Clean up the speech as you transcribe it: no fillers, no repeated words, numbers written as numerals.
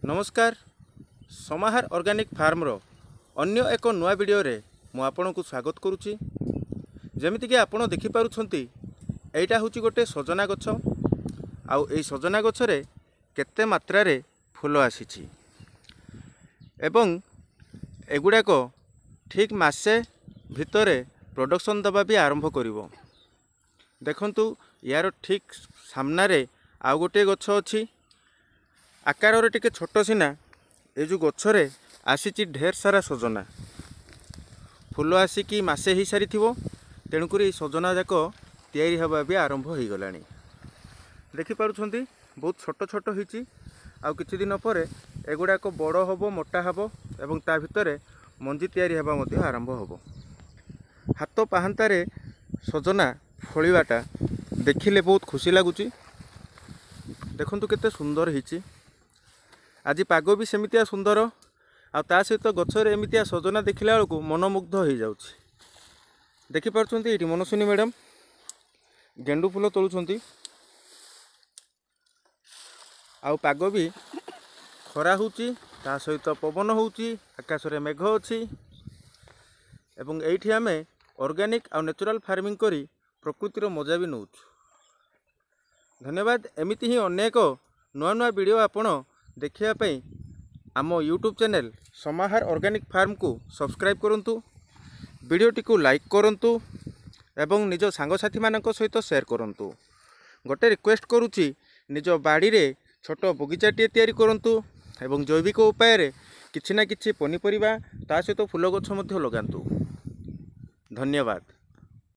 नमस्कार समाहार organic farm रो अन्य एक नुआ वीडियो रे मु आपन को स्वागत करुच्ची। जमिति कि आपण देखि पारुछंती एटा होची गोटे सजना गछ आउ ए सजना गछ रे केते मात्रा रे फूल आसीची एवं एगुडा को ठीक मासे भितरे प्रोडक्शन दबा भी आरंभ करिवो। देखंतु यार ठीक सामना रे आउ गोटे गछ अछि आकार रे टिके छोट सीना ए जो गछरे आसीची ढेर सारा सजना फूल आसिकी मासे ही सारी थिवो तेणुक सजना जाक तैयारी हवा भी आरंभ हो गलानी। देखि पारुछंती बहुत छोट छोट होईची आउ किछि दिन पर एगुडाक बड़ हबो मोटा हबो एवं ता भितरे मंजी तैयारी हवा मध्ये आरंभ हबो। हाथ पाहांतारे सजना फळिवाटा देखिले बहुत खुशी लागुची। देखंतु केते सुंदर हिची। आज पाग भी सेमितिया सुंदर आ ता सहित गछरे एमितिया सजना देखिला बेलू मनमुग्ध हो जाउछि। देखि पारुछंती एठी मनसुनी मैडम गेंडू फूल तोलुछंती आ पाग भी खरा होउची ता सहित पवन होउची आकाश रे मेघ अछि एवं एठी आमे ऑर्गेनिक आ नेचुरल फार्मिंग करी प्रकृतिर मजा भी नउछु। धन्यवाद। एमिति ही अनेक नुआ नुआ वीडियो आपण देखिया पई आम यूट्यूब चैनल समाहार ऑर्गेनिक फार्म को सब्सक्राइब करंतु, वीडियोटी को लाइक करंतु एवं निज सांगसाथी मानक सहित शेयर करंतु। गोटे रिक्वेस्ट करुच्ची निज बाड़ी रे छोट बगीचाटी तैयारी करंतु एवं जैविक उपाय रे किछि ना किछि पनीपरिबा ता सहित फूल गछ मध्य लगांतु। धन्यवाद।